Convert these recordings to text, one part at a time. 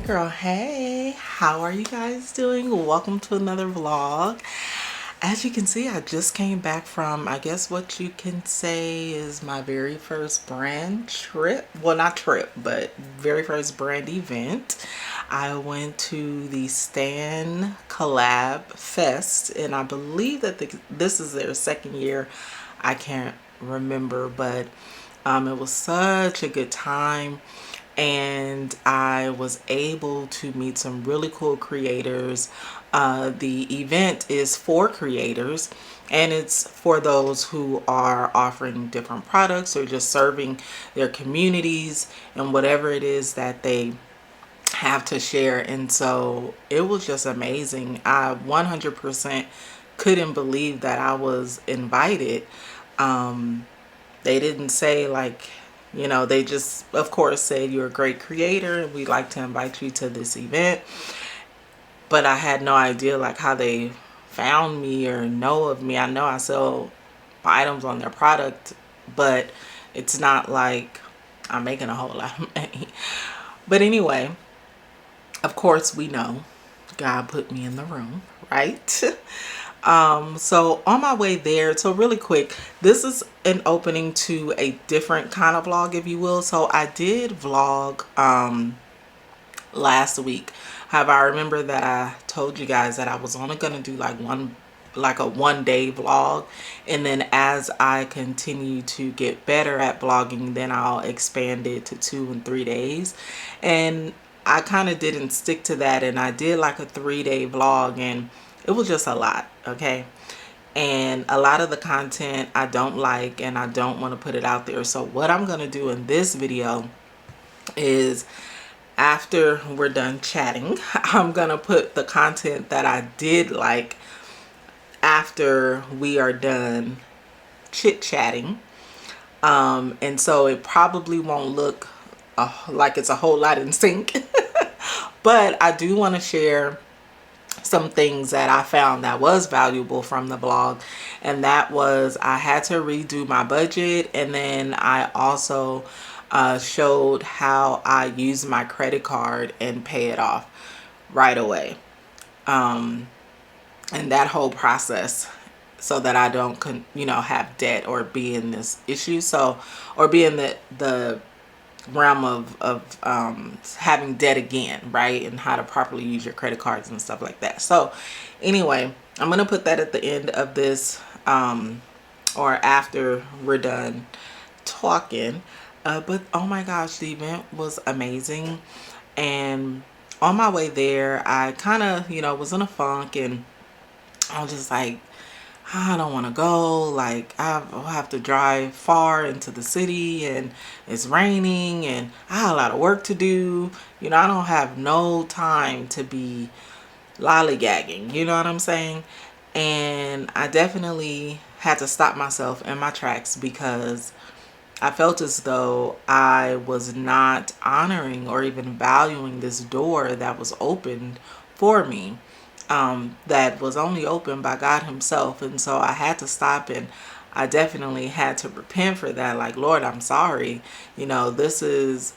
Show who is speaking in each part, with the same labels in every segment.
Speaker 1: girl. Hey, how are you guys doing? Welcome to another vlog. As you can see, I just came back from, I guess what you can say is my very first brand trip. Well, not trip, but very first brand event. I went to the Stan Collab Fest, and I believe that this is their second year. I can't remember, but it was such a good time, and I was able to meet some really cool creators. The event is for creators, and it's for those who are offering different products or just serving their communities and whatever it is that they have to share. And so it was just amazing. I 100% couldn't believe that I was invited. They didn't say like, they just, of course, said you're a great creator and we'd like to invite you to this event. But I had no idea like how they found me or know of me. I know I sell items on their product, but it's not like I'm making a whole lot of money. But anyway, of course, we know God put me in the room, right? So on my way there, so really quick, this is an opening to a different kind of vlog, if you will. So I did vlog last week. However, I remember that I told you guys that I was only going to do like a one-day vlog, and then as I continue to get better at vlogging, then I'll expand it to 2 and 3 days. And I kind of didn't stick to that, and I did like a 3-day vlog, and it was just a lot, okay? And a lot of the content I don't like, and I don't want to put it out there. So what I'm going to do in this video is, after we're done chatting, I'm going to put the content that I did like after we are done chit-chatting. And so it probably won't look like it's a whole lot in sync. But I do want to share some things that I found that was valuable from the blog, and that was I had to redo my budget, and then I also showed how I use my credit card and pay it off right away, and that whole process, so that I don't have debt or be in this issue, or be in the realm of having debt again, right? And how to properly use your credit cards and stuff like that. So anyway, I'm gonna put that at the end of this, or after we're done talking. But oh my gosh, the event was amazing. And on my way there, I kind of was in a funk, and I was just like, I don't want to go. Like, I'll have to drive far into the city, and it's raining, and I have a lot of work to do. I don't have no time to be lollygagging. You know what I'm saying? And I definitely had to stop myself in my tracks, because I felt as though I was not honoring or even valuing this door that was opened for me. That was only opened by God himself. And so I had to stop, and I definitely had to repent for that. Like, Lord, I'm sorry. This is,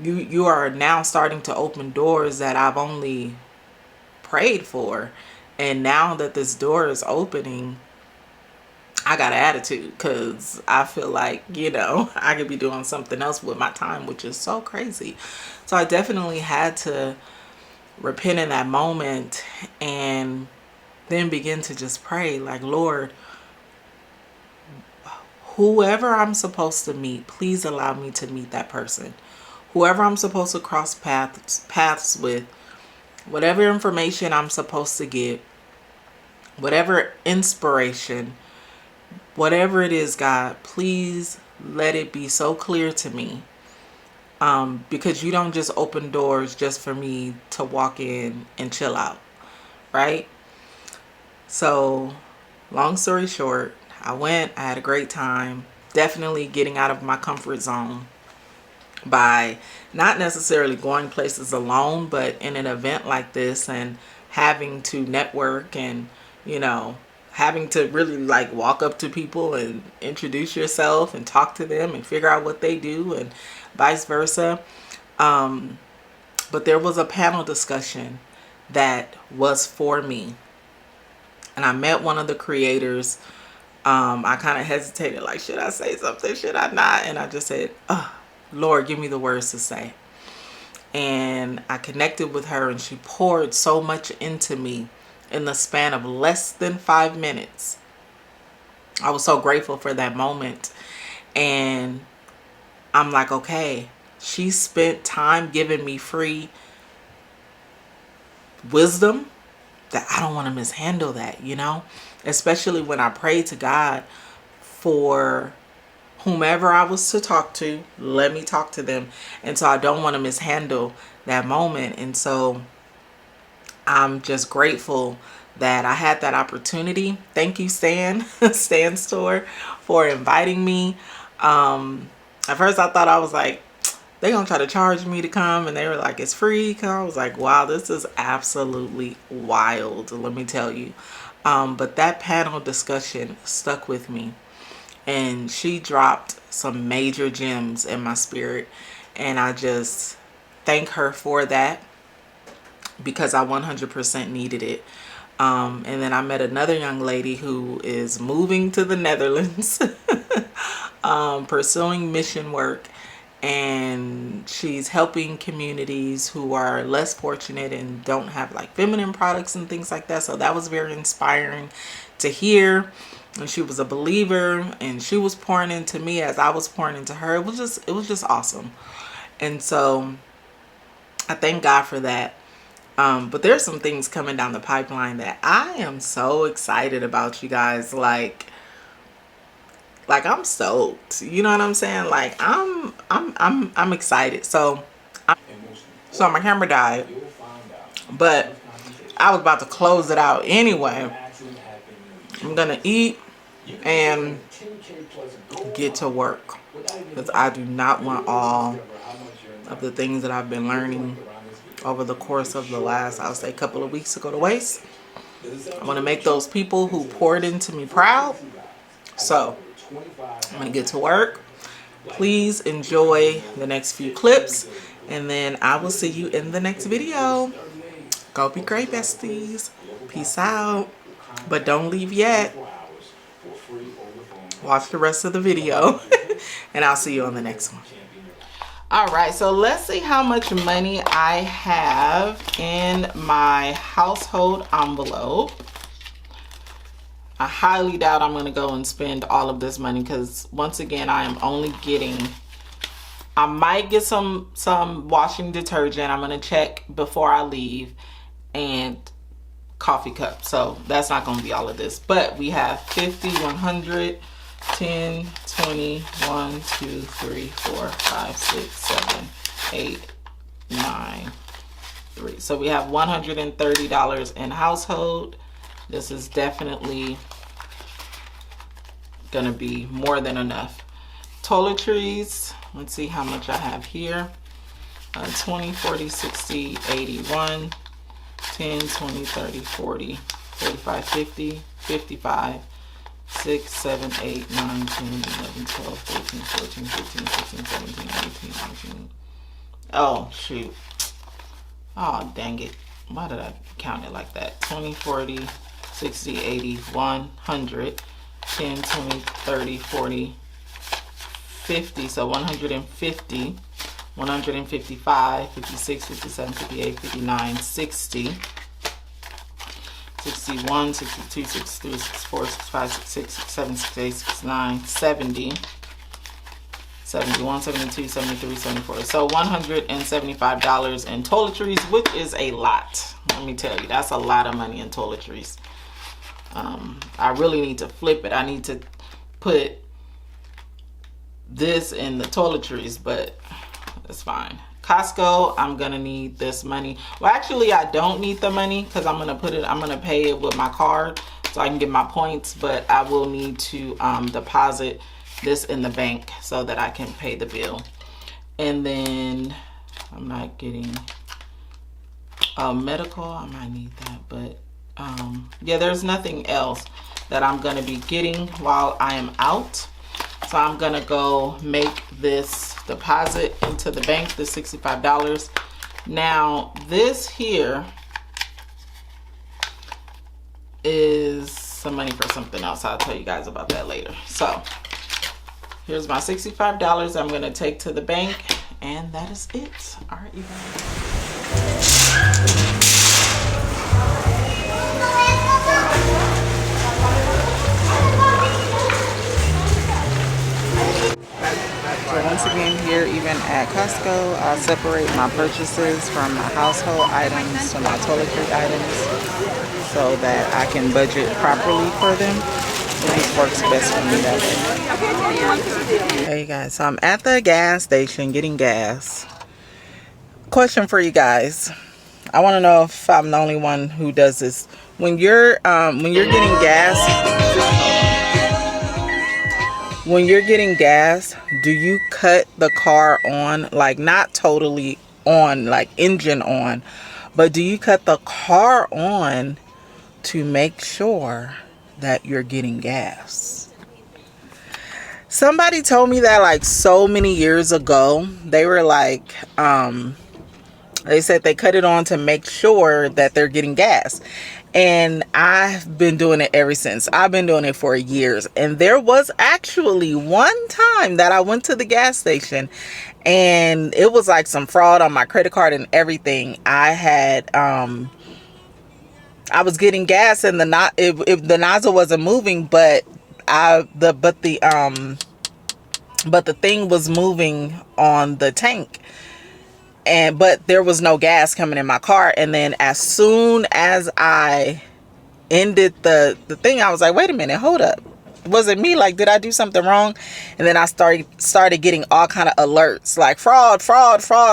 Speaker 1: you are now starting to open doors that I've only prayed for. And now that this door is opening, I got an attitude, because I feel like, I could be doing something else with my time, which is so crazy. So I definitely had to repent in that moment, and then begin to just pray like, Lord, whoever I'm supposed to meet, please allow me to meet that person. Whoever I'm supposed to cross paths with, whatever information I'm supposed to get, whatever inspiration, whatever it is, God, please let it be so clear to me. Because you don't just open doors just for me to walk in and chill out, right? So long story short, I went, I had a great time, definitely getting out of my comfort zone by not necessarily going places alone, but in an event like this, and having to network, and having to really like walk up to people and introduce yourself and talk to them and figure out what they do, and vice versa. But there was a panel discussion that was for me. And I met one of the creators. I kind of hesitated, like, should I say something? Should I not? And I just said, oh, Lord, give me the words to say. And I connected with her, and she poured so much into me in the span of less than 5 minutes. I was so grateful for that moment. And I'm like, okay, she spent time giving me free wisdom that I don't want to mishandle that, you know, especially when I prayed to God for whomever I was to talk to, let me talk to them. And so I don't want to mishandle that moment. And so I'm just grateful that I had that opportunity. Thank you, Stan, Stan Store, for inviting me. At first I thought, I was like, they're going to try to charge me to come. And they were like, it's free. I was like, wow, this is absolutely wild, let me tell you. But that panel discussion stuck with me. And she dropped some major gems in my spirit. And I just thank her for that, because I 100% needed it. And then I met another young lady who is moving to the Netherlands, pursuing mission work. And she's helping communities who are less fortunate and don't have like feminine products and things like that. So that was very inspiring to hear. And she was a believer, and she was pouring into me as I was pouring into her. It was just awesome. And so I thank God for that. But there's some things coming down the pipeline that I am so excited about, you guys. Like I'm stoked. You know what I'm saying? Like I'm excited. So my camera died, but I was about to close it out anyway. I'm gonna eat and get to work, because I do not want all of the things that I've been learning over the course of the last, I'll say, couple of weeks to go to waste. I want to make those people who poured into me proud. So I'm gonna get to work. Please enjoy the next few clips, and then I will see you in the next video. Go be great, besties. Peace out. But don't leave yet. Watch the rest of the video and I'll see you on the next one. All right, so let's see how much money I have in my household envelope. I highly doubt I'm going to go and spend all of this money, because once again, I am only getting, I might get some washing detergent. I'm going to check before I leave, and coffee cup. So that's not going to be all of this, but we have 50, 100, 10, 20, 1, 2, 3, 4, 5, 6, 7, 8, 9, 3. So we have $130 in household. This is definitely gonna be more than enough. Toiletries, let's see how much I have here. 20, 40, 60, 81, 10, 20, 30, 40, 45, 50, 55, 6, 7, 8, 9, 10, 11, 12, 13, 14, 15, 16, 17, 18, 19. Oh, shoot. Oh, dang it. Why did I count it like that? 20, 40, 60, 80, 100, 10, 20, 30, 40, 50. So 150, 155, 56, 57, 58, 59, 60. 61, 62, 63, 64, 65, 66, 67, 68, 69, 70, 71, 72, 73, 74. So $175 in toiletries, which is a lot. Let me tell you, that's a lot of money in toiletries. I really need to flip it. I need to put this in the toiletries, but it's fine. Costco, I'm gonna need this money. Well, actually, I don't need the money, because I'm gonna pay it with my card so I can get my points, but I will need to deposit this in the bank so that I can pay the bill. And then I'm not getting medical. I might need that, but yeah, there's nothing else that I'm gonna be getting while I am out. So I'm gonna go make this deposit into the bank, the $65, Now this here is some money for something else. I'll tell you guys about that later. So here's my $65 I'm gonna take to the bank, and that is it. All right, you guys. So once again, here even at Costco, I separate my purchases from my household items to my toiletry items so that I can budget properly for them. This works best for me that way. Hey guys, so I'm at the gas station getting gas. Question for you guys. I want to know if I'm the only one who does this. When you're getting gas, do you cut the car on, like not totally on, like engine on, but do you cut the car on to make sure that you're getting gas? Somebody told me that like so many years ago. They were like, they said they cut it on to make sure that they're getting gas. And I've been doing it ever since. I've been doing it for years. And there was actually one time that I went to the gas station and it was like some fraud on my credit card and everything. I had, I was getting gas and the nozzle wasn't moving, but the thing was moving on the tank. But there was no gas coming in my car. And then as soon as I ended the thing, I was like, wait a minute, hold up. Was it me? Like, did I do something wrong? And then I started getting all kind of alerts like fraud,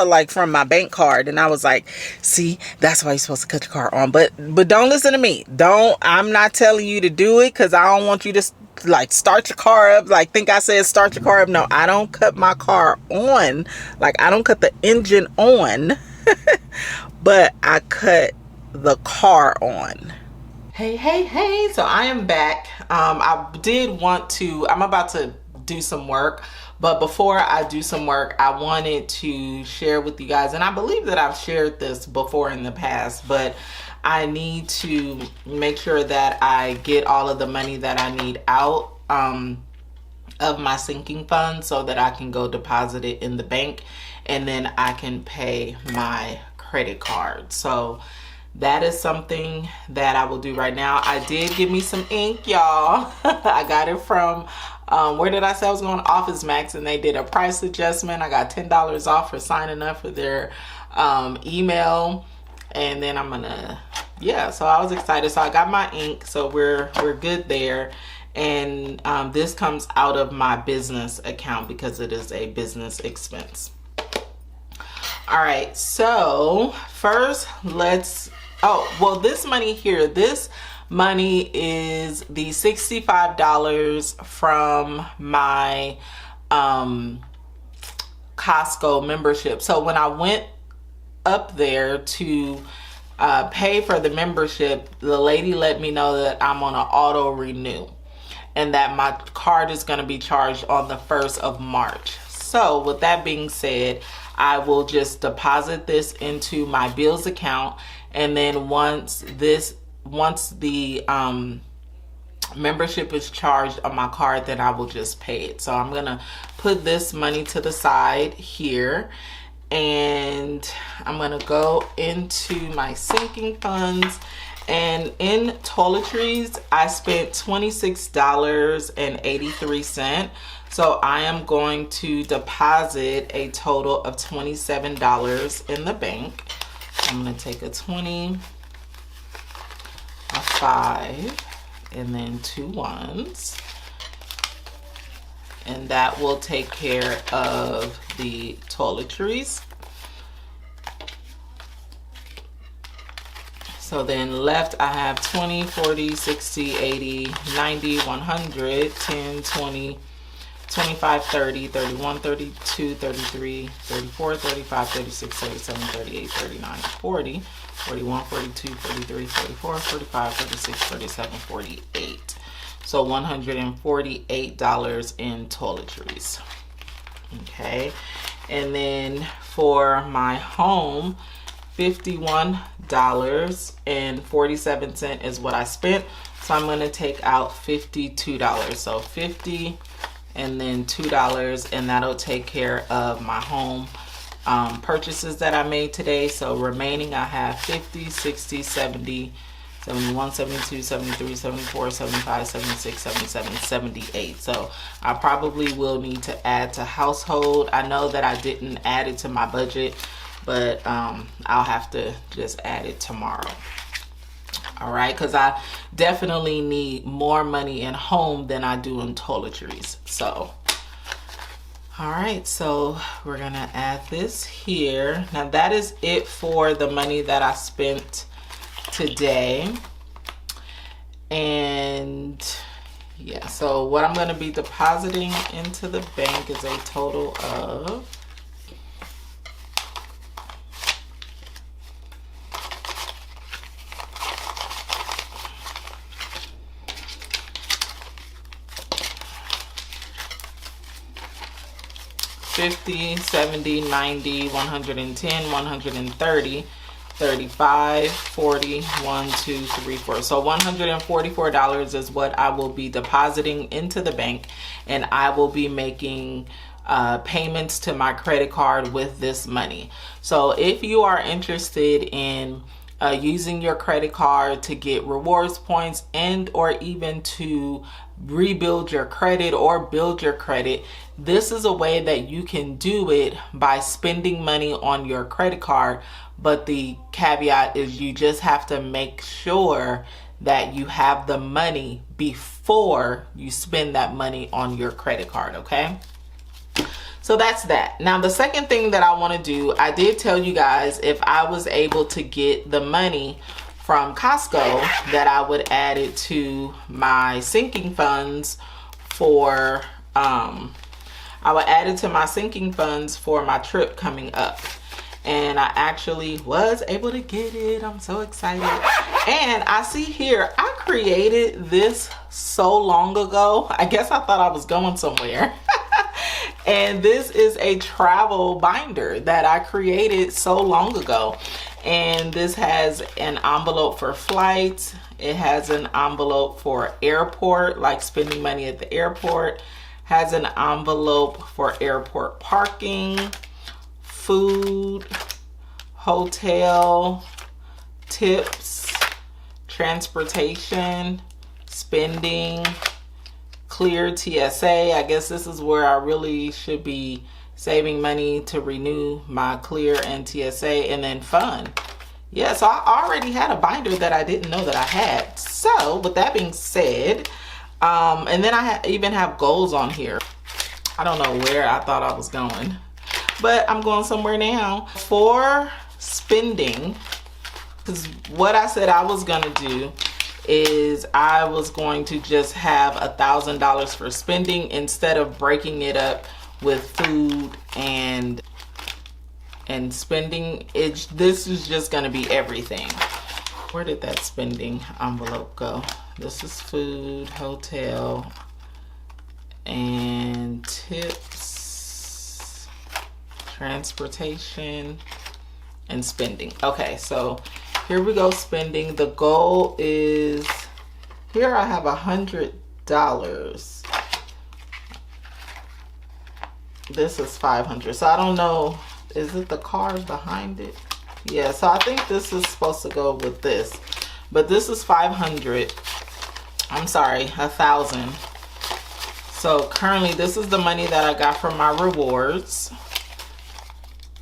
Speaker 1: like from my bank card. And I was like, see, that's why you're supposed to cut your car on. But don't listen to me. I'm not telling you to do it because I don't want you to like start your car up. Like, think I said start your car up. No, I don't cut my car on. Like, I don't cut the engine on, but I cut the car on. Hey, so I am back. I'm about to do some work, but before I do some work, I wanted to share with you guys, and I believe that I've shared this before in the past, but I need to make sure that I get all of the money that I need out of my sinking fund so that I can go deposit it in the bank, and then I can pay my credit card. So that is something that I will do right now. I did give me some ink, y'all. I got it from, where did I say I was going? Office Max, and they did a price adjustment. I got $10 off for signing up for their email. And then I'm gonna, yeah, so I was excited. So I got my ink, so we're good there. And this comes out of my business account because it is a business expense. All right, so first this money here, this money is the $65 from my Costco membership. So when I went up there to pay for the membership, the lady let me know that I'm on an auto renew and that my card is going to be charged on the 1st of March. So with that being said, I will just deposit this into my bills account, and then once the membership is charged on my card, then I will just pay it. So I'm gonna put this money to the side here, and I'm gonna go into my sinking funds. And in toiletries, I spent $26.83. So I am going to deposit a total of $27 in the bank. I'm going to take a 20, a 5, and then 2 ones. And that will take care of the toiletries. So then left I have 20, 40, 60, 80, 90, 100, 10, 20, 25, 30, 31, 32, 33, 34, 35, 36, 37, 38, 39, 40, 41, 42, 43, 44, 45, 46, 47, 48. So $148 in toiletries. Okay. And then for my home, $51.47 is what I spent. So I'm going to take out $52. So 50 and then $2, and that'll take care of my home purchases that I made today. So remaining, I have 50, 60, 70, 71, 72, 73, 74, 75, 76, 77, 78. So I probably will need to add to household. I know that I didn't add it to my budget, but I'll have to just add it tomorrow. All right, because I definitely need more money in home than I do in toiletries. So, all right, so we're gonna add this here. Now that is it for the money that I spent today. And yeah, so what I'm going to be depositing into the bank is a total of $50, $70, $90, $110, $130, $35, $40, $1, $2, $3, $4. So $144 is what I will be depositing into the bank, and I will be making payments to my credit card with this money. So if you are interested in using your credit card to get rewards points and or even to rebuild your credit or build your credit, this is a way that you can do it by spending money on your credit card. But the caveat is you just have to make sure that you have the money before you spend that money on your credit card, okay? So that's that. Now, the second thing that I want to do, I did tell you guys if I was able to get the money from Costco that I would add it to my sinking funds for, I would add it to my sinking funds for my trip coming up. And I actually was able to get it. I'm so excited. And I see here, I created this so long ago. I guess I thought I was going somewhere. And this is a travel binder that I created so long ago. And this has an envelope for flights. It has an envelope for airport, like spending money at the airport. Has an envelope for airport parking, food, hotel, tips, transportation, spending, clear TSA. I guess this is where I really should be saving money to renew my clear and TSA, and then fun. Yeah, so I already had a binder that I didn't know that I had. So with that being said, and then I even have goals on here. I don't know where I thought I was going, but I'm going somewhere now. For spending, because what I said I was gonna do is I was going to just have $1,000 for spending instead of breaking it up with food and spending. This is just gonna be everything. Where did that spending envelope go? This is food, hotel, and tips, transportation, and spending. Okay, so here we go, spending. The goal is, here I have $100. This is $500. So I don't know, is it the card behind it? Yeah, so I think this is supposed to go with this. But this is $500. I'm sorry, $1,000. So currently this is the money that I got from my rewards.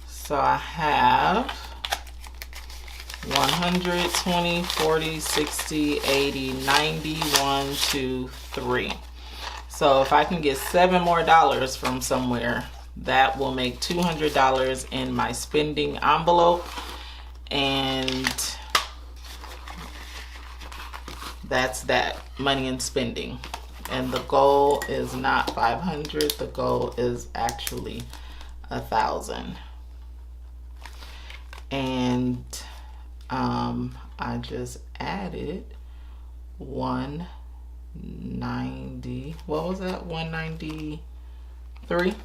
Speaker 1: So I have 100, 20, 40, 60, 80, 90, 1, 2, 3. So if I can get $7 more from somewhere, that will make $200 in my spending envelope. And that's that, money and spending. And the goal is not 500, the goal is actually 1,000. And I just added 190, what was that, 193?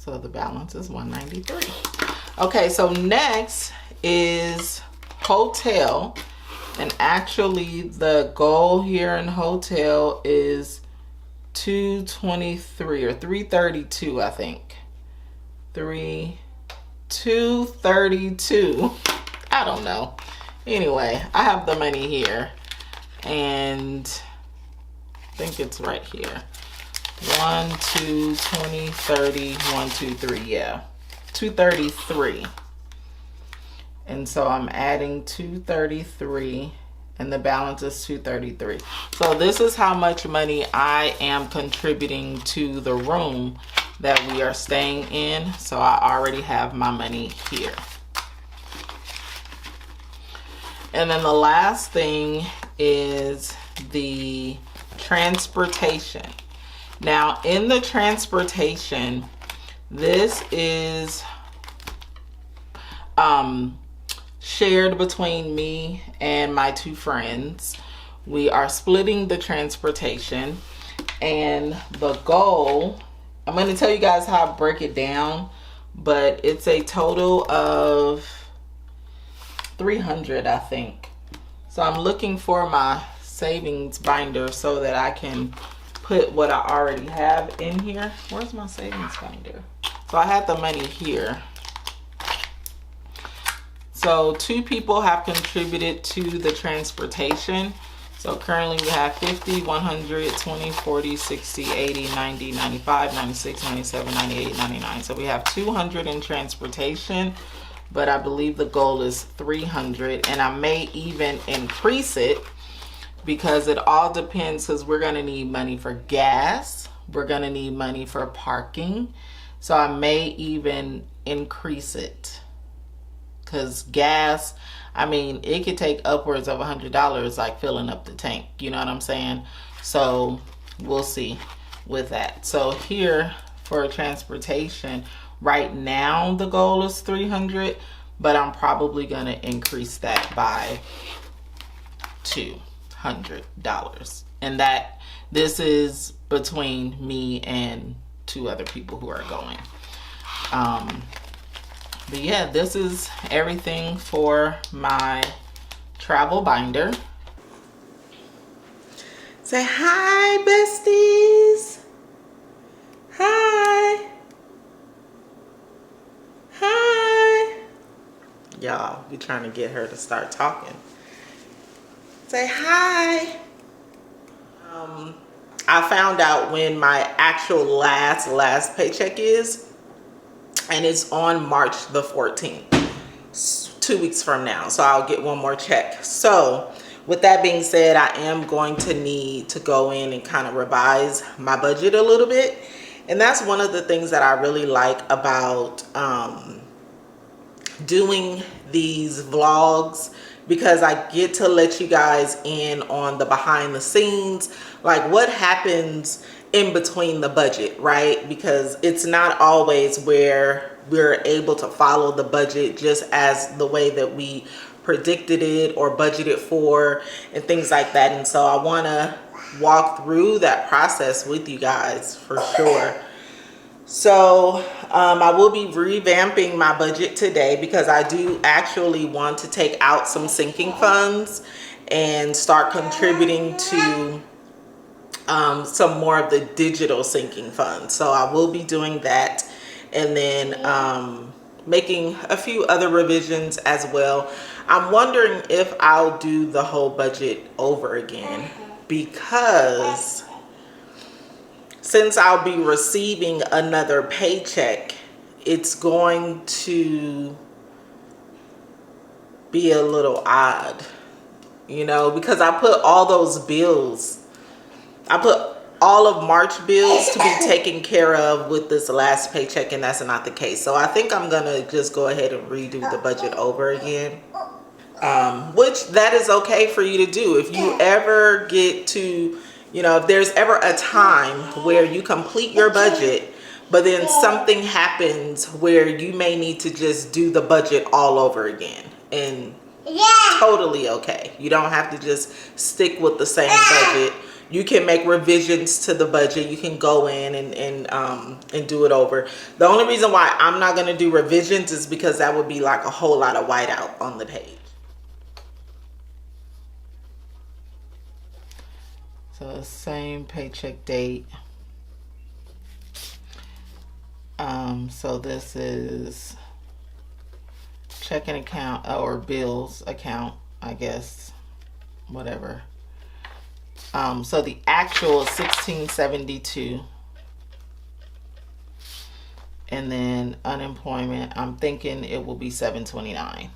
Speaker 1: So the balance is $193. Okay, so next is hotel. And actually the goal here in hotel is 223 or 332, I think. 232. I don't know. Anyway, I have the money here. And I think it's right here. 1, 2, 20, 30, 1, 2, 3. Yeah. 233. And so I'm adding 233 and the balance is 233. So this is how much money I am contributing to the room that we are staying in. So I already have my money here. And then the last thing is the transportation. Now in the transportation, this is shared between me and my two friends. We are splitting the transportation, and the goal, I'm going to tell you guys how I break it down, but it's a total of 300, I think. So I'm looking for my savings binder so that I can put what I already have in here. Where's my savings binder? So I had the money here. So 2 people have contributed to the transportation. So currently we have 50, 100, 20, 40, 60, 80, 90, 95, 96, 97, 98, 99. So we have 200 in transportation, but I believe the goal is 300, and I may even increase it because it all depends, because we're going to need money for gas. We're going to need money for parking. So I may even increase it. Because gas, I mean, it could take upwards of $100 like filling up the tank. You know what I'm saying? So we'll see with that. So here for transportation, right now the goal is 300, but I'm probably going to increase that by $200. And that this is between me and 2 other people who are going. But yeah, this is everything for my travel binder. Say hi, besties. Hi. Hi. Y'all, we trying to get her to start talking. Say hi. I found out when my actual last paycheck is, and it's on March the 14th, 2 weeks from now. So I'll get one more check. So with that being said, I am going to need to go in and kind of revise my budget a little bit. And that's one of the things that I really like about doing these vlogs, because I get to let you guys in on the behind the scenes, like what happens in between the budget, right? Because it's not always where we're able to follow the budget just as the way that we predicted it or budgeted for and things like that. And so I want to walk through that process with you guys for sure. So I will be revamping my budget today, because I do actually want to take out some sinking funds and start contributing to some more of the digital sinking funds. So I will be doing that, and then making a few other revisions as well. I'm wondering if I'll do the whole budget over again, because since I'll be receiving another paycheck, it's going to be a little odd, you know, because I put all those bills, I put all of March bills to be taken care of with this last paycheck, and that's not the case. So I think I'm gonna just go ahead and redo the budget over again, which that is okay for you to do. If you ever get to, you know, if there's ever a time where you complete your budget, but then something happens where you may need to just do the budget all over again, and totally okay. You don't have to just stick with the same budget. you can make revisions to the budget. You can go in and do it over. The only reason why I'm not going to do revisions is because that would be like a whole lot of whiteout on the page. So same paycheck date. So this is checking account or bills account, I guess, whatever. So the actual is $16.72, and then unemployment, I'm thinking it will be $7.29.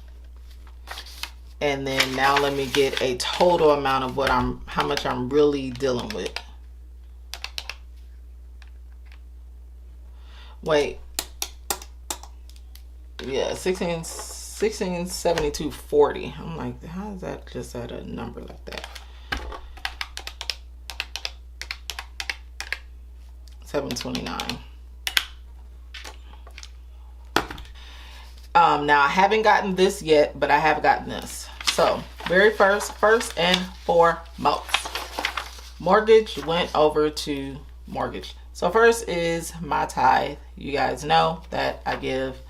Speaker 1: And then now let me get a total amount of what how much I'm really dealing with. Wait. Yeah, 1672.40. I'm like, how is that just at a number like that? 729. Now I haven't gotten this yet, but I have gotten this. So very first and foremost, mortgage went over to mortgage. So first is my tithe. You guys know that I give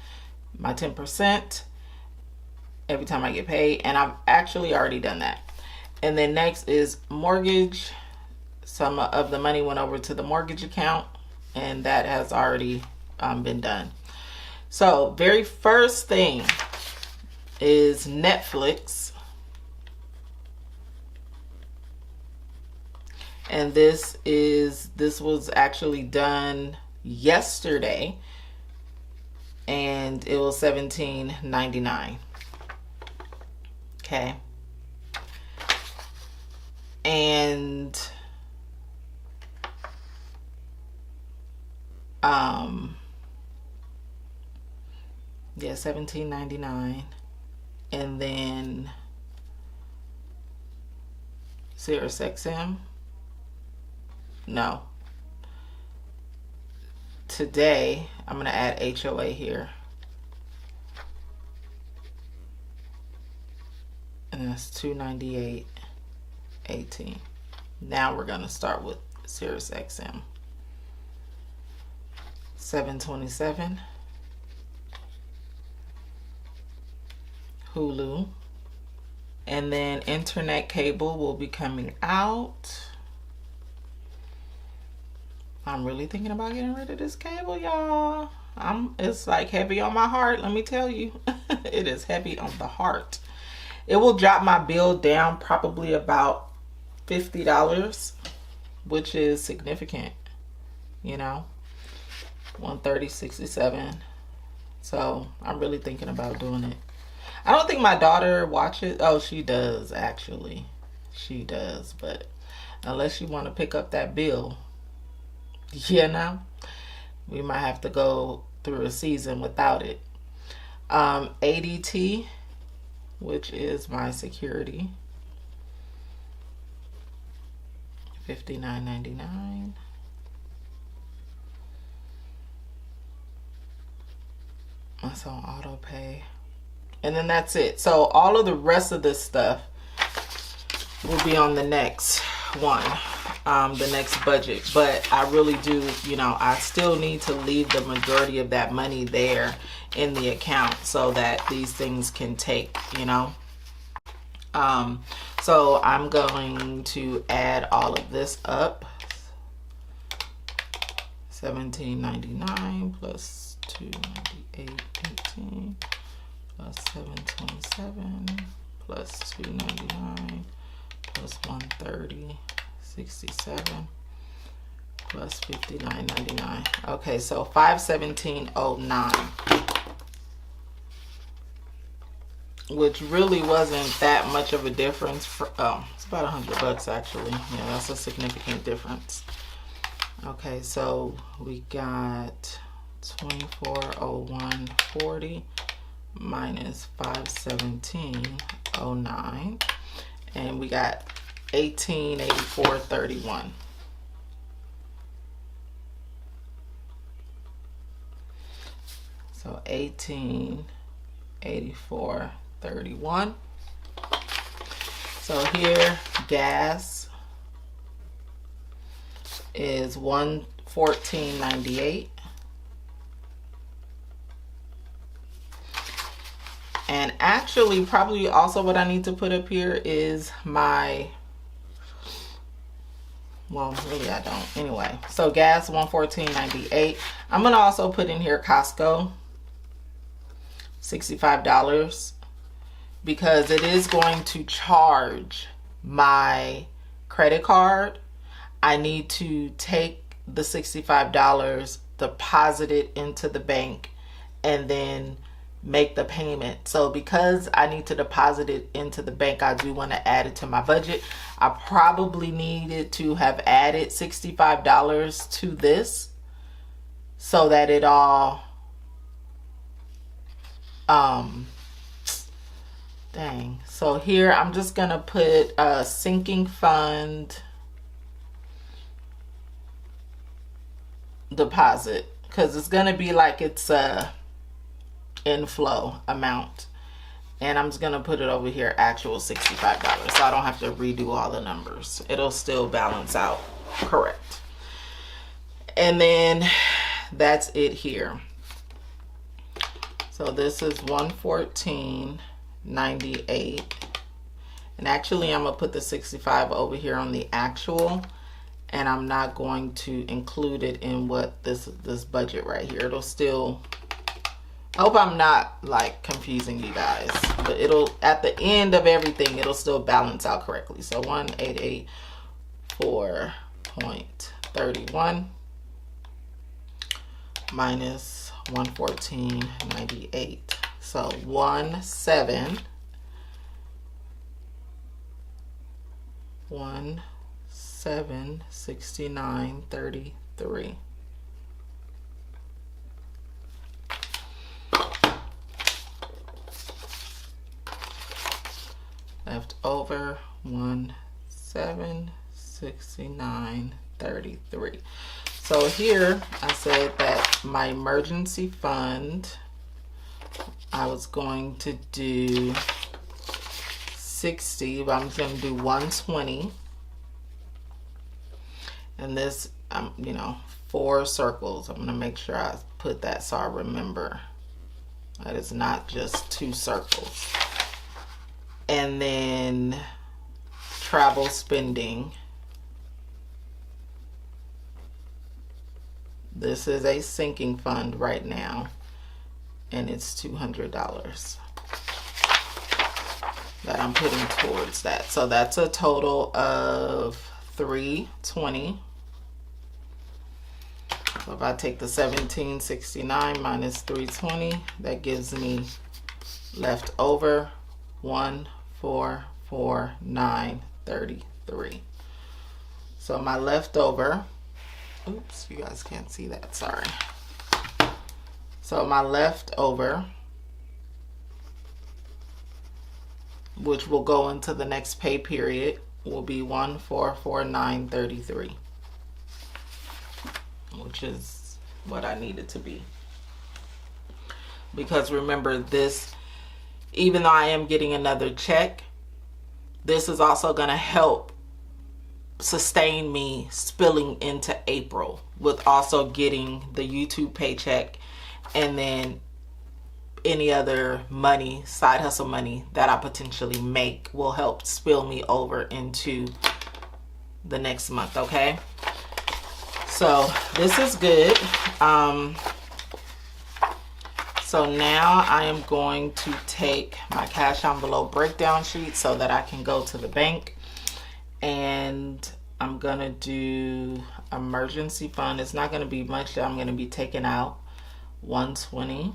Speaker 1: my 10% every time I get paid, and I've actually already done that. And then next is mortgage. Some of the money went over to the mortgage account, and that has already been done. So very first thing is Netflix. And this was actually done yesterday, and it was $17.99. Okay. And yeah, $17.99. And then SiriusXM. No. Today, I'm going to add HOA here. And that's $298.18. Now we're going to start with SiriusXM. $727. Hulu. And then internet cable will be coming out. I'm really thinking about getting rid of this cable, y'all. It's like heavy on my heart, let me tell you. It is heavy on the heart. It will drop my bill down probably about $50, which is significant, you know. $130.67. So I'm really thinking about doing it. I don't think my daughter watches. Oh, she does actually. She does, but unless you want to pick up that bill, you know, we might have to go through a season without it. ADT, which is my security, $59.99. That's on auto pay. And then that's it. So all of the rest of this stuff will be on the next one, the next budget. But I really do, you know, I still need to leave the majority of that money there in the account so that these things can take, you know. So I'm going to add all of this up. $17.99 plus $298.18 plus $727 plus $299 plus $130.67 plus $59.99. Okay, so $517.09, which really wasn't that much of a difference. It's about $100 actually. Yeah, that's a significant difference. Okay, so we got $2401.40 minus $517.09, and we got $1884.31. So $1884.31. So here, gas is $114.98. And actually, probably also what I need to put up here is my, well, really I don't. Anyway, so gas, $114.98. I'm going to also put in here Costco, $65, because it is going to charge my credit card. I need to take the $65, deposit it into the bank, and then make the payment. So because I need to deposit it into the bank, I do want to add it to my budget. I probably needed to have added $65 to this so that it all dang. So here I'm just gonna put a sinking fund deposit, because it's gonna be like it's a inflow amount, and I'm just gonna put it over here, actual $65, so I don't have to redo all the numbers. It'll still balance out correct. And then that's it here. So this is $114.98, and actually I'm gonna put the 65 over here on the actual, and I'm not going to include it in what this budget right here. It'll still, I hope I'm not like confusing you guys, but it'll, at the end of everything, it'll still balance out correctly. So 1884.31 minus 114.98. So 1769.33. Left over 1769.33. So here I said that my emergency fund, I was going to do 60, but I'm going to do 120. And this, you know, 4 circles. I'm going to make sure I put that so I remember that it's not just 2 circles. And then travel spending. This is a sinking fund right now, and it's $200 that I'm putting towards that. So that's a total of $320. So if I take the 1769 minus 320, that gives me left over 1449.33. So my leftover, oops, you guys can't see that, sorry. So my leftover, which will go into the next pay period, will be 1449.33, which is what I need it to be. Because remember, this, even though I am getting another check, this is also going to help sustain me spilling into April, with also getting the YouTube paycheck and then any other money, side hustle money that I potentially make will help spill me over into the next month, okay? So this is good. So now I am going to take my cash envelope breakdown sheet so that I can go to the bank, and I'm gonna do emergency fund. It's not gonna be much that I'm gonna be taking out. 120.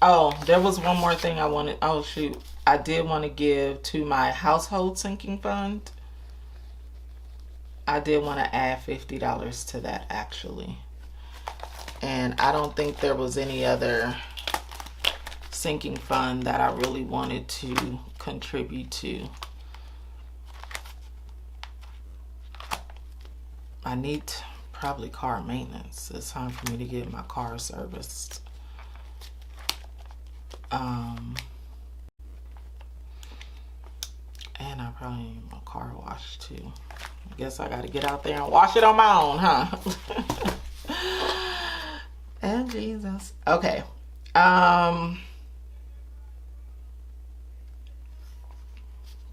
Speaker 1: Oh, there was one more thing I wanted. Oh shoot, I did want to give to my household sinking fund. I did want to add $50 to that actually. And I don't think there was any other sinking fund that I really wanted to contribute to. I need probably car maintenance. It's time for me to get my car serviced. probably need my car washed too. I guess I gotta get out there and wash it on my own, huh? And Jesus. Okay.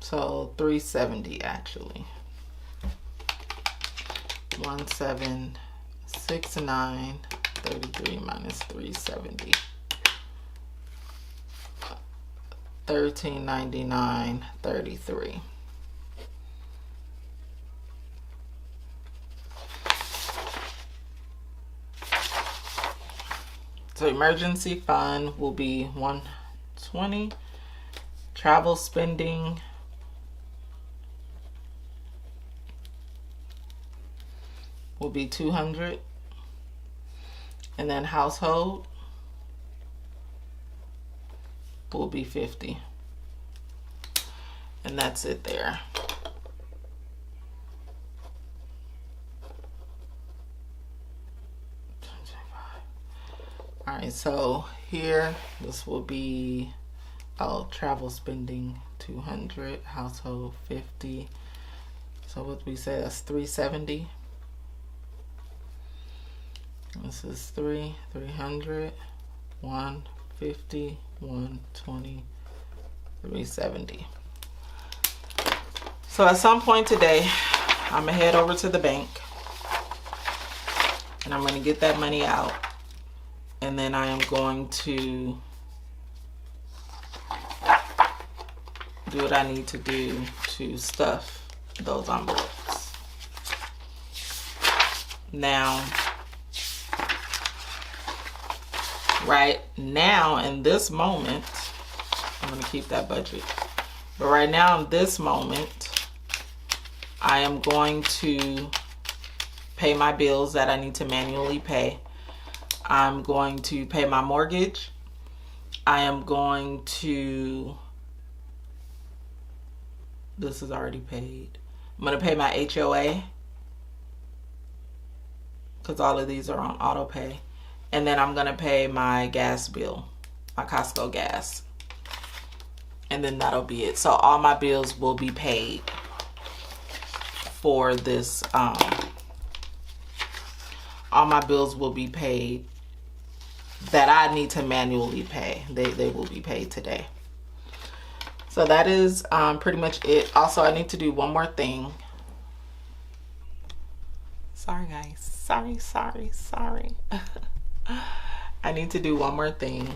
Speaker 1: So 370 actually. 1769 33 minus 370. 1399 33. So emergency fund will be 120. Travel spending will be 200. And then household will be 50. And that's it there. All right, so here, this will be, travel spending 200, household 50. So what we say, that's 370. This is 300, 150, 120, 370. So at some point today, I'm gonna head over to the bank and I'm gonna get that money out, and then I am going to do what I need to do to stuff those envelopes. Now, right now in this moment, I'm going to keep that budget, but right now in this moment, I am going to pay my bills that I need to manually pay. I'm going to pay my mortgage. I am going to, this is already paid. I'm going to pay my HOA because all of these are on auto pay. And then I'm going to pay my gas bill, my Costco gas. And then that'll be it. So all my bills will be paid for this. All my bills will be paid that I need to manually pay. They will be paid today. So that is pretty much it. Also, I need to do one more thing. Sorry, guys. Sorry. I need to do one more thing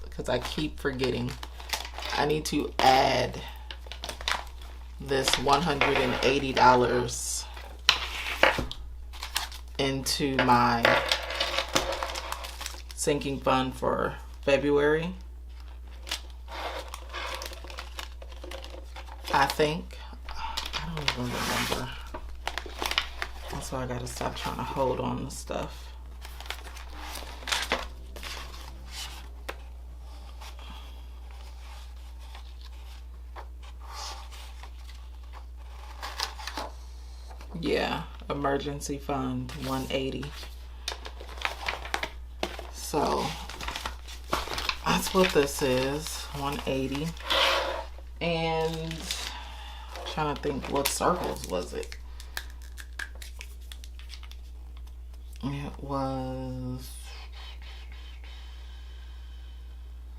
Speaker 1: because I keep forgetting. I need to add this $180 into my sinking fund for February. I think. I don't even remember. That's why I gotta stop trying to hold on to stuff. Yeah, emergency fund 180. So that's what this is, 180. And I'm trying to think, what circles was it? It was,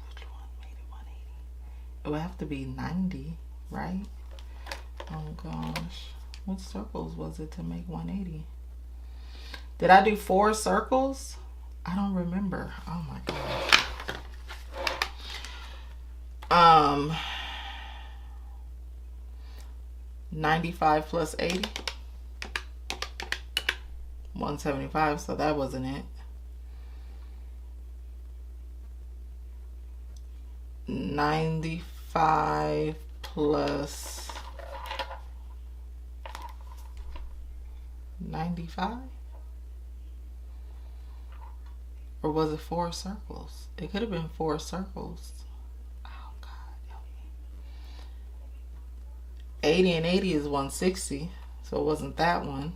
Speaker 1: which one made it 180? It would have to be 90, right? Oh gosh. What circles was it to make 180? Did I do 4 circles? I don't remember. Oh my god. 95 plus 80. 175, so that wasn't it. 95 plus 95? Or was it 4 circles? It could have been 4 circles. Oh God, help me. 80 and 80 is 160, so it wasn't that one.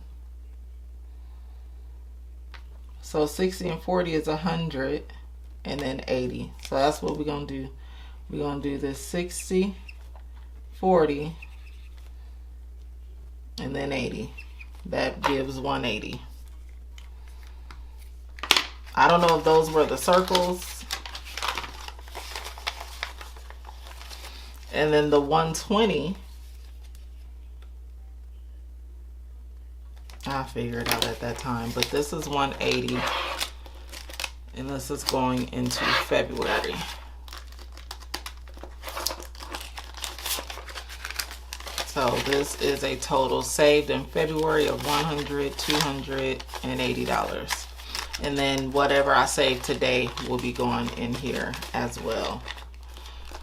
Speaker 1: So 60 and 40 is 100, and then 80. So that's what we're gonna do. We're gonna do this 60, 40, and then 80. That gives 180. I don't know if those were the circles. And then the 120, I figured out at that time, but this is 180, and this is going into February. So this is a total saved in February of $100, $280. And then whatever I save today will be going in here as well.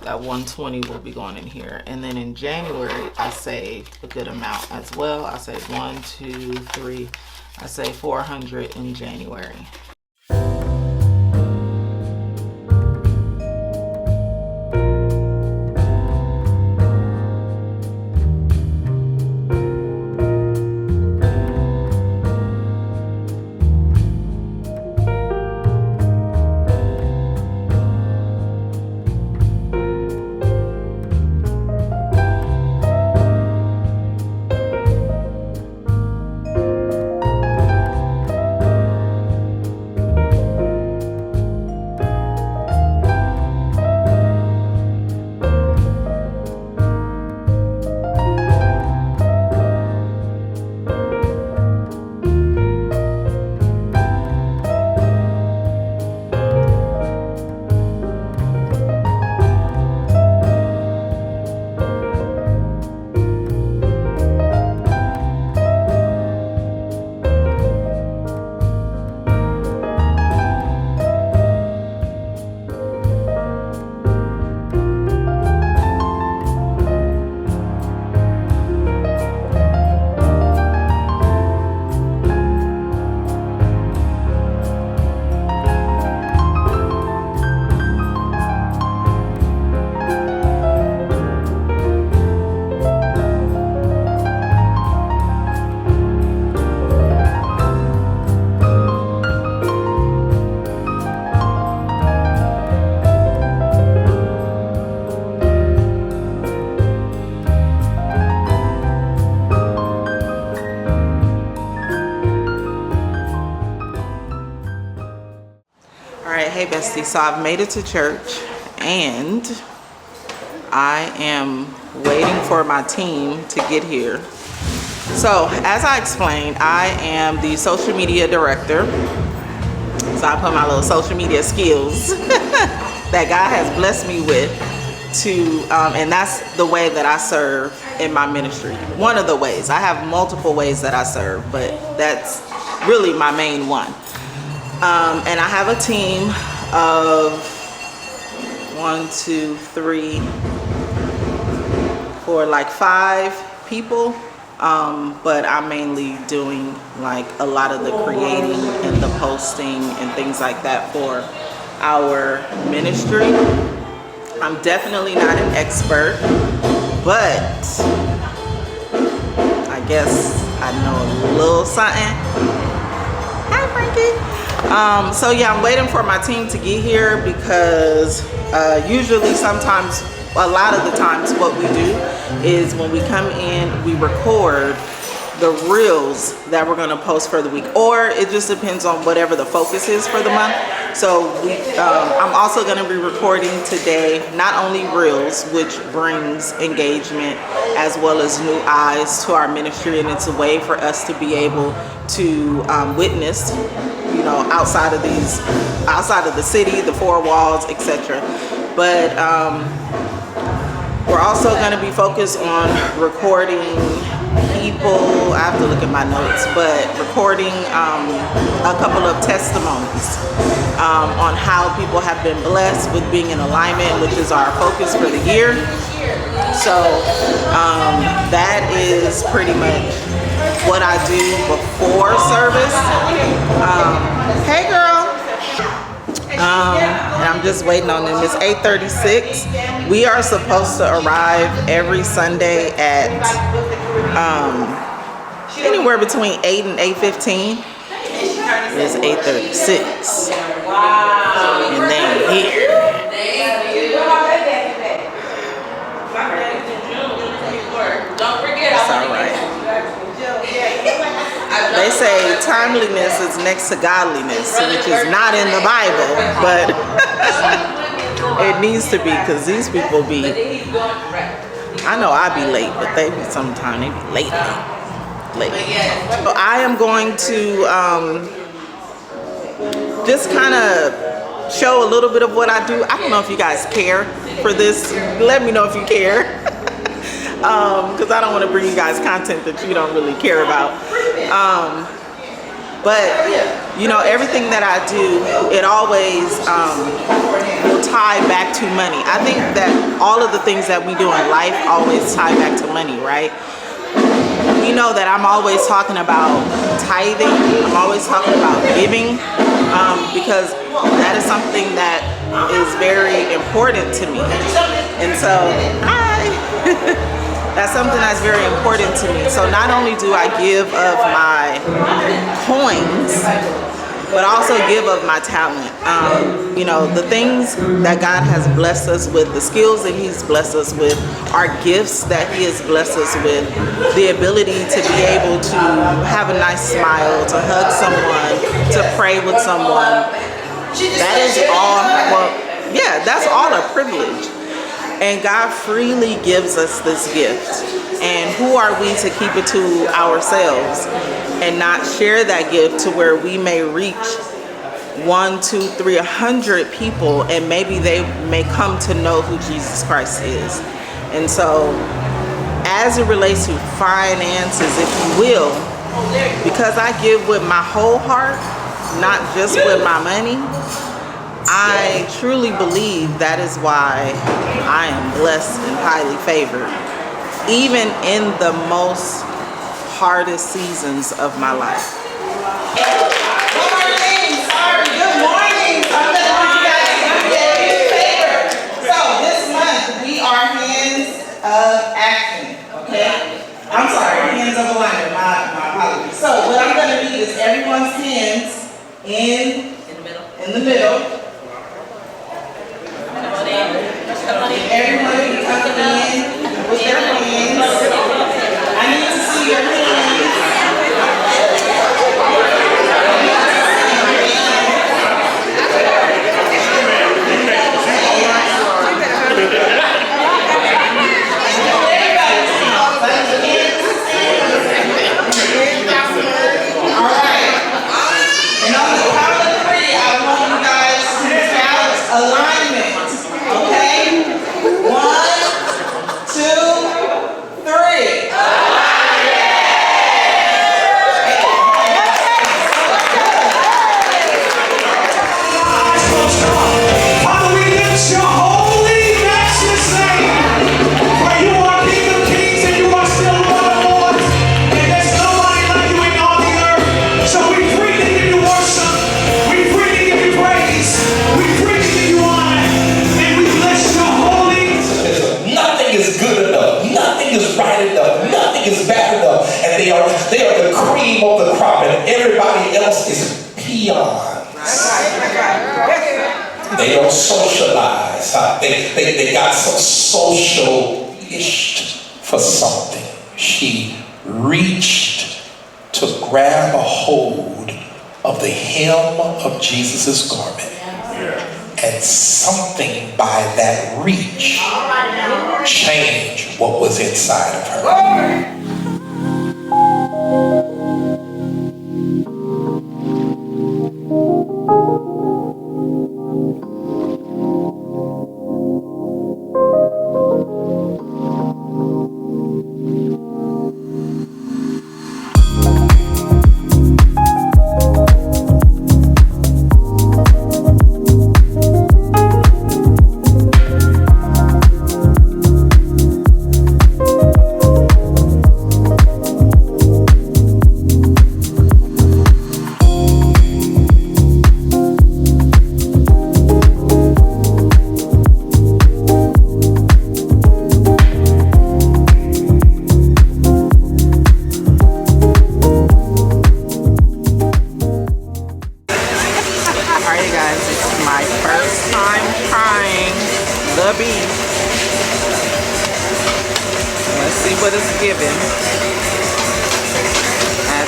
Speaker 1: That 120 will be going in here. And then in January, I saved a good amount as well. I saved 1, 2, 3. I saved 400 in January. Hey bestie, so I've made it to church and I am waiting for my team to get here. So as I explained, I am the social media director. So I put my little social media skills that God has blessed me with to, and that's the way that I serve in my ministry. One of the ways. I have multiple ways that I serve, but that's really my main one. And I have a team of 1, 2, 3, 4, like 5 people. But I'm mainly doing like a lot of the creating and the posting and things like that for our ministry. I'm definitely not an expert, but I guess I know a little something. Hi, Frankie. So yeah, I'm waiting for my team to get here because usually sometimes, a lot of the times what we do is when we come in, we record the reels that we're going to post for the week, or it just depends on whatever the focus is for the month. So I'm also going to be recording today not only reels, which brings engagement as well as new eyes to our ministry, and it's a way for us to be able to witness, you know, outside of the city, the 4 walls, etc. But we're also going to be focused on recording people. I have to look at my notes, but recording a couple of testimonies on how people have been blessed with being in alignment, which is our focus for the year. So that is pretty much what I do before service. Hey girl. And I'm just waiting on them. It's 8:36. We are supposed to arrive every Sunday at anywhere between 8 and 8:15. It's 8:36. And then here. It's all right. They say timeliness is next to godliness, which is not in the Bible, but it needs to be, because these people be, I know I be late, but they be sometimes they be late. So I am going to just kind of show a little bit of what I do. I don't know if you guys care for this. Let me know if you care. Because I don't want to bring you guys content that you don't really care about. But, you know, everything that I do, it always will tie back to money. I think that all of the things that we do in life always tie back to money, right? You know that I'm always talking about tithing. I'm always talking about giving, because that is something that is very important to me. And so, that's something that's very important to me. So not only do I give of my coins, but also give of my talent. You know, the things that God has blessed us with, the skills that He's blessed us with, our gifts that He has blessed us with, the ability to be able to have a nice smile, to hug someone, to pray with someone. That is all, well, yeah, that's all a privilege. And God freely gives us this gift. And who are we to keep it to ourselves and not share that gift to where we may reach 1, 2, 3, 100 people, and maybe they may come to know who Jesus Christ is. And so, as it relates to finances, if you will, because I give with my whole heart, not just with my money, I truly believe that is why I am blessed and highly favored, even in the most hardest seasons of my life. Good morning. So I'm going to do you guys a favor. So this month we are hands of action, okay? I'm sorry, hands of alignment, my apologies. So what I'm going to need is everyone's hands in the middle. Everyone can come in with their hands. I need to see your hands. All right. And on the count of 3, I want you guys to shout alignment. Okay? 1, 2, 3.
Speaker 2: Father, we lift your holy, matchless name. For you are King of Kings and you are still Lord of Lords. And there's nobody like you in all the earth. So we freely give you worship. We freely give you praise. We freely give you honor. And we bless your holy.
Speaker 3: Nothing is good enough. Nothing is right enough. Nothing is bad enough. And they are the cream of the crop. And everybody else is peons. They don't socialize. They got so social-ish for something. She reached to grab a hold of the hem of Jesus' garment. And something by that reach changed what was inside of her.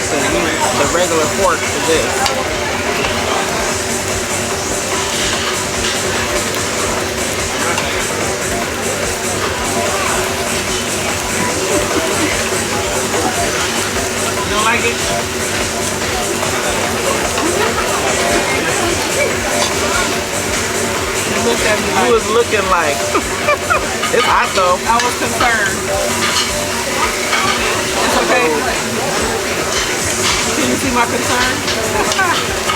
Speaker 1: to use the regular fork for this. You don't like it?
Speaker 4: You looked at me
Speaker 1: You
Speaker 4: like
Speaker 1: was looking like it's hot though.
Speaker 4: I was concerned. It's okay. Can you see my concern?